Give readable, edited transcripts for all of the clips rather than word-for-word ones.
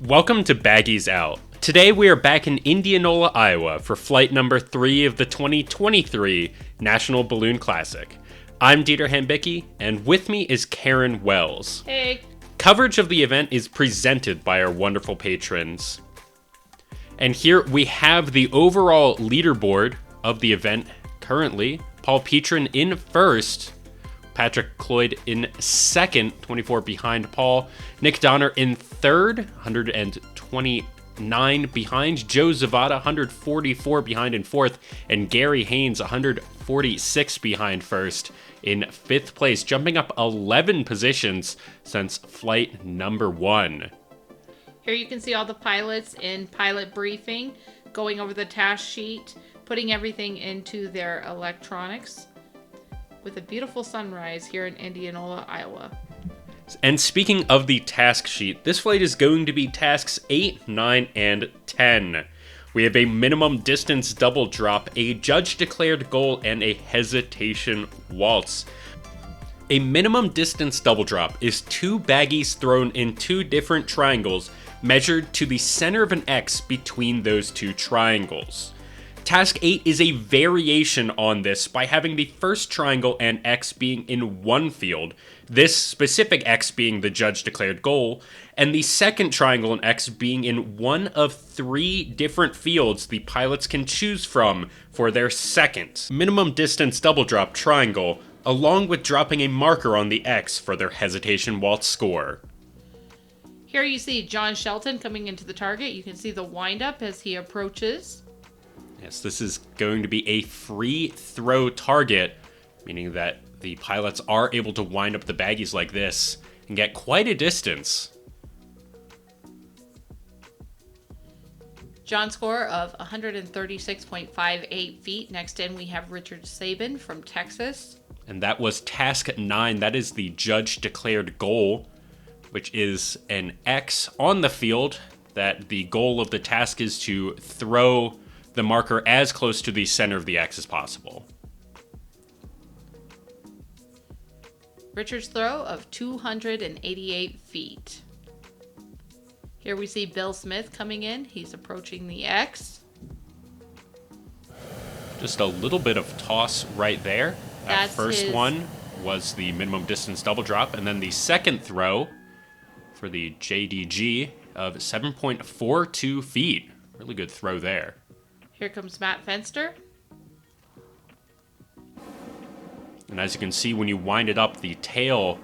Welcome to Baggies Out. Today we are back in Indianola, Iowa for flight number 3 of the 2023 National Balloon Classic. I'm Dieter Hambicki, and with me is Karen Wells. Hey. Coverage of the event is presented by our wonderful patrons. And here we have the overall leaderboard of the event currently. Paul Petrin in first. Patrick Cloyd in second, 24 behind Paul. Nick Donner in third, 129 behind. Joe Zavada, 144 behind in fourth. And Gary Haynes, 146 behind first in fifth place, jumping up 11 positions since flight number 1. Here you can see all the pilots in pilot briefing, going over the task sheet, putting everything into their electronics, with a beautiful sunrise here in Indianola, Iowa. And speaking of the task sheet, this flight is going to be tasks 8, 9, and 10. We have a minimum distance double drop, a judge-declared goal, and a hesitation waltz. A minimum distance double drop is 2 baggies thrown in 2 different triangles, measured to the center of an X between those 2 triangles. Task 8 is a variation on this by having the first triangle and X being in one field, this specific X being the judge-declared goal, and the second triangle and X being in one of 3 different fields the pilots can choose from for their second minimum distance double drop triangle, along with dropping a marker on the X for their hesitation waltz score. Here you see John Shelton coming into the target. You can see the windup as he approaches. Yes, this is going to be a free throw target, meaning that the pilots are able to wind up the baggies like this and get quite a distance. John's score of 136.58 feet. Next in we have Richard Sabin from Texas. And that was task 9. That is the judge-declared goal, which is an X on the field that the goal of the task is to throw the marker as close to the center of the X as possible. Richard's throw of 288 feet. Here we see Bill Smith coming in. He's approaching the X. Just a little bit of toss right there. That first one was the minimum distance double drop, and then the second throw for the JDG of 7.42 feet. Really good throw there. Here comes Matt Fenster. And as you can see, when you wind it up, the tail,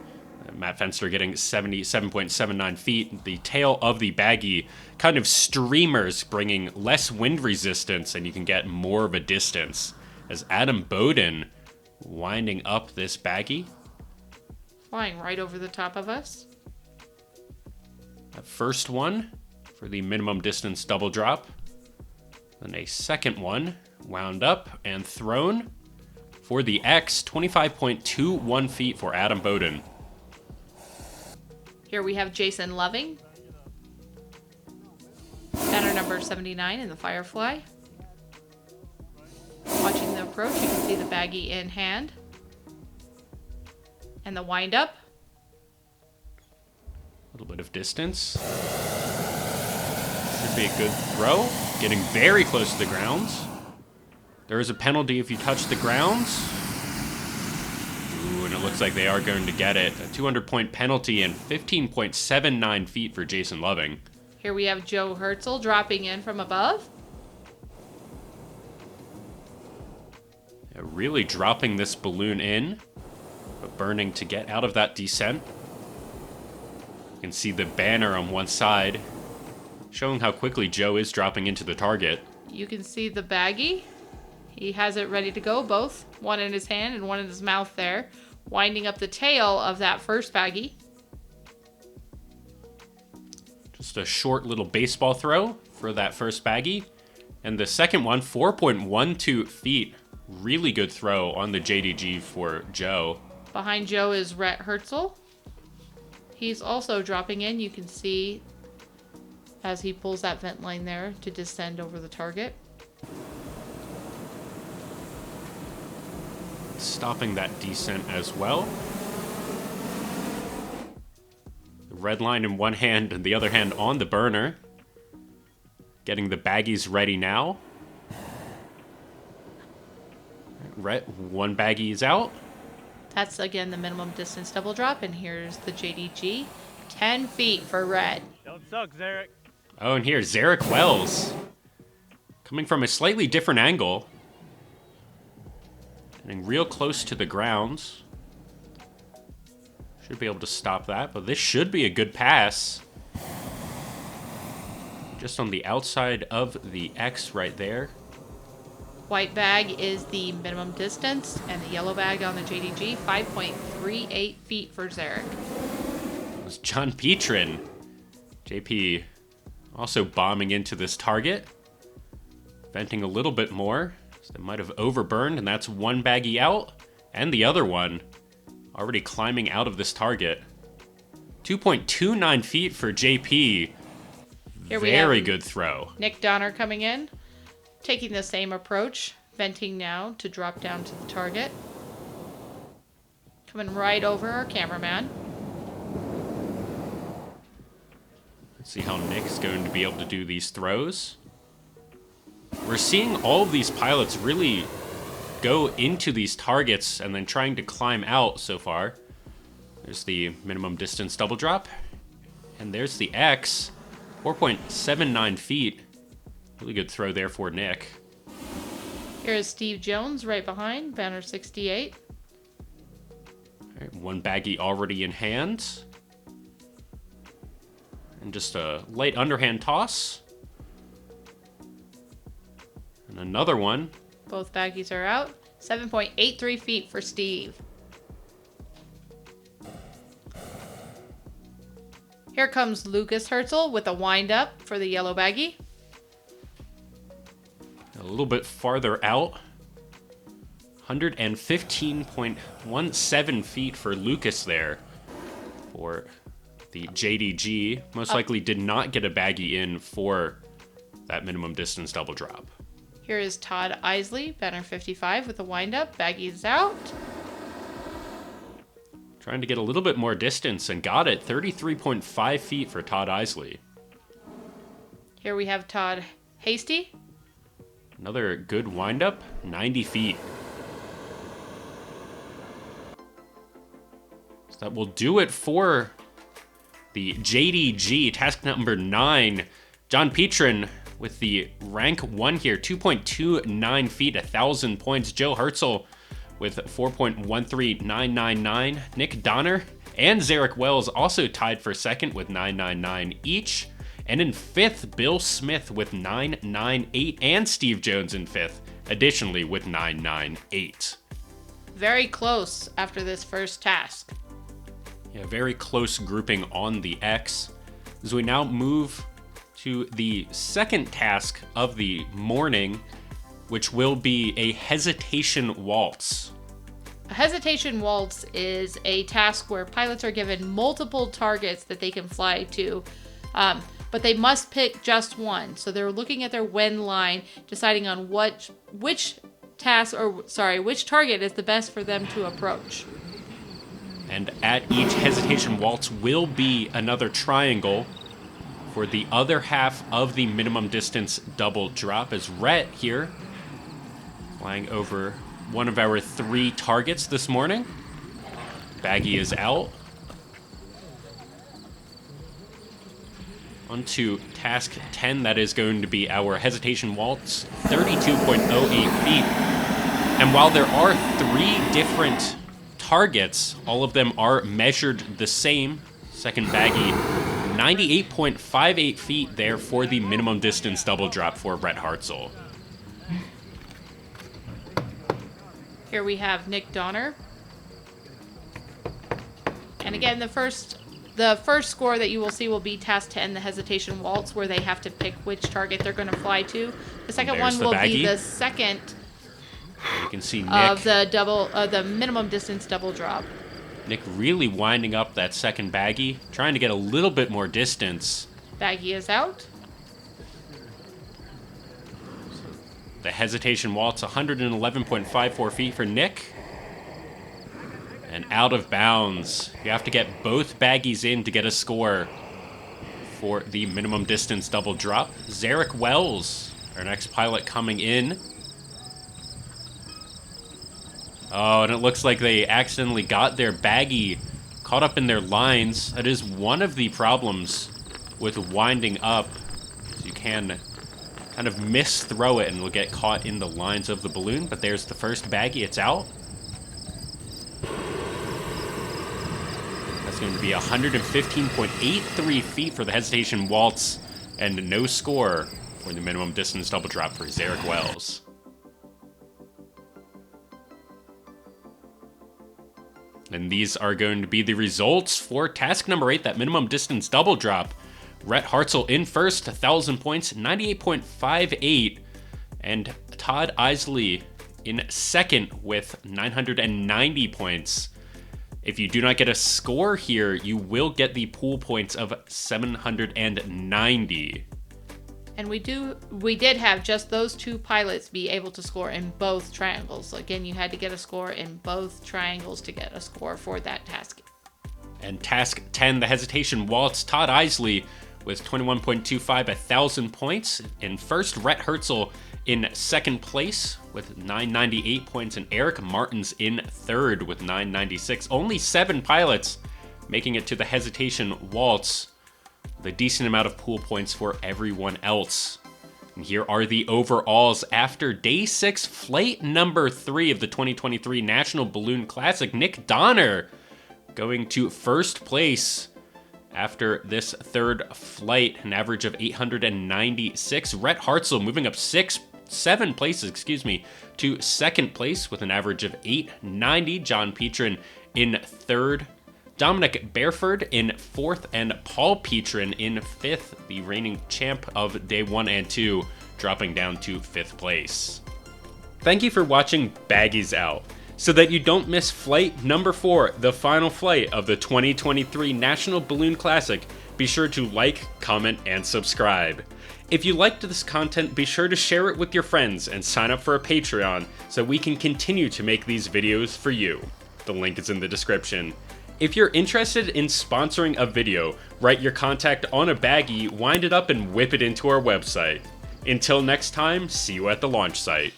Matt Fenster getting 77.79 feet, the tail of the baggie kind of streamers, bringing less wind resistance, and you can get more of a distance. As Adam Bowden winding up this baggie. Flying right over the top of us. That first one for the minimum distance double drop. Then a second one wound up and thrown for the X, 25.21 feet for Adam Bowden. Here we have Jason Loving. Banner number 79 in the Firefly. Watching the approach, you can see the baggie in hand. And the wind up. A little bit of distance. Should be a good throw. Getting very close to the grounds. There is a penalty if you touch the grounds. Ooh, and it looks like they are going to get it. A 200-point penalty and 15.79 feet for Jason Loving. Here we have Joe Herzl dropping in from above. Yeah, really dropping this balloon in, but burning to get out of that descent. You can see the banner on one side, showing how quickly Joe is dropping into the target. You can see the baggie. He has it ready to go, both. One in his hand and one in his mouth there. Winding up the tail of that first baggie. Just a short little baseball throw for that first baggie. And the second one, 4.12 feet. Really good throw on the JDG for Joe. Behind Joe is Rhett Herzl. He's also dropping in. You can see as he pulls that vent line there to descend over the target. Stopping that descent as well. red line in one hand and the other hand on the burner. Getting the baggies ready now. One baggie is out. That's, again, the minimum distance double drop, and here's the JDG. 10 feet for red. Don't suck, Zarek. Oh, and here's Zarek Wells. Coming from a slightly different angle. Getting real close to the ground. Should be able to stop that, but this should be a good pass. Just on the outside of the X right there. White bag is the minimum distance, and the yellow bag on the JDG, 5.38 feet for Zarek. It was John Petrin. JP also bombing into this target. Venting a little bit more. So they might have overburned, and that's one baggie out. And the other one already climbing out of this target. 2.29 feet for JP. Here we Very have good throw. Nick Donner coming in, taking the same approach, venting now to drop down to the target. Coming right over our cameraman. Let's see how Nick's going to be able to do these throws. We're seeing all of these pilots really go into these targets and then trying to climb out so far. There's the minimum distance double drop. And there's the X. 4.79 feet. Really good throw there for Nick. Here's Steve Jones right behind, banner 68. All right, one baggie already in hand. And just a light underhand toss. And another one. Both baggies are out. 7.83 feet for Steve. Here comes Lucas Herzl with a wind-up for the yellow baggie. A little bit farther out. 115.17 feet for Lucas there. For the JDG. Most likely did not get a baggie in for that minimum distance double drop. Here is Todd Isley, banner 55 with a wind-up. Baggie is out. Trying to get a little bit more distance and got it. 33.5 feet for Todd Isley. Here we have Todd Hasty. Another good windup. 90 feet. So that will do it for the JDG. Task number 9. John Petrin with the rank 1 here. 2.29 feet, 1,000 points. Joe Herzl with 4.13999. Nick Donner and Zarek Wells also tied for second with 999 each. And in fifth, Bill Smith with 998, and Steve Jones in fifth, additionally with 998. Very close after this first task. Yeah, very close grouping on the X. As we now move to the second task of the morning, which will be a Hesitation Waltz. A Hesitation Waltz is a task where pilots are given multiple targets that they can fly to, but they must pick just one. So they're looking at their when line, deciding on which target is the best for them to approach. And at each Hesitation Waltz will be another triangle for the other half of the minimum distance double drop, as Rhett here flying over one of our 3 targets this morning. Baggie is out. On to task 10, that is going to be our Hesitation Waltz, 32.08 feet. And while there are 3 different targets, all of them are measured the same. Second baggie, 98.58 feet there for the minimum distance double drop for Rhett Hartzell. Here we have Nick Donner. And again, the first score that you will see will be task 10, the Hesitation Waltz, where they have to pick which target they're going to fly to. The second one will be the second you can see Nick of the minimum distance double drop. Nick really winding up that second baggie, trying to get a little bit more distance. Baggie is out. The Hesitation Waltz, 111.54 feet for Nick. And out of bounds. You have to get both baggies in to get a score for the minimum distance double drop. Zarek Wells, our next pilot, coming in. Oh, and it looks like they accidentally got their baggie caught up in their lines. That is one of the problems with winding up. You can kind of mis-throw it and will get caught in the lines of the balloon. But there's the first baggie. It's out. That's going to be 115.83 feet for the Hesitation Waltz. And no score for the minimum distance double drop for Zarek Wells. And these are going to be the results for task number 8, that minimum distance double drop. Rhett Hartzell in first, 1,000 points, 98.58. And Todd Isley in second with 990 points. If you do not get a score here, you will get the pool points of 790. And we did have just those 2 pilots be able to score in both triangles. So again, you had to get a score in both triangles to get a score for that task. And task 10, the Hesitation Waltz, Todd Isley with 21.25, 1,000 points. In first, Rhett Hartzell in second place with 998 points, and Eric Martins in third with 996. Only 7 pilots making it to the Hesitation Waltz, with a decent amount of pool points for everyone else. And here are the overalls after day 6, flight number 3 of the 2023 National Balloon Classic. Nick Donner going to first place after this third flight, an average of 896. Rhett Hartzell moving up 7 places, to second place with an average of 890. John Petrin in third. Dominic Bareford in fourth, and Paul Petrin in fifth, the reigning champ of day 1 and 2, dropping down to 5th place. Thank you for watching Baggies Out. So that you don't miss flight number 4, the final flight of the 2023 National Balloon Classic, be sure to like, comment, and subscribe. If you liked this content, be sure to share it with your friends and sign up for a Patreon so we can continue to make these videos for you. The link is in the description. If you're interested in sponsoring a video, write your contact on a baggie, wind it up, and whip it into our website. Until next time, see you at the launch site.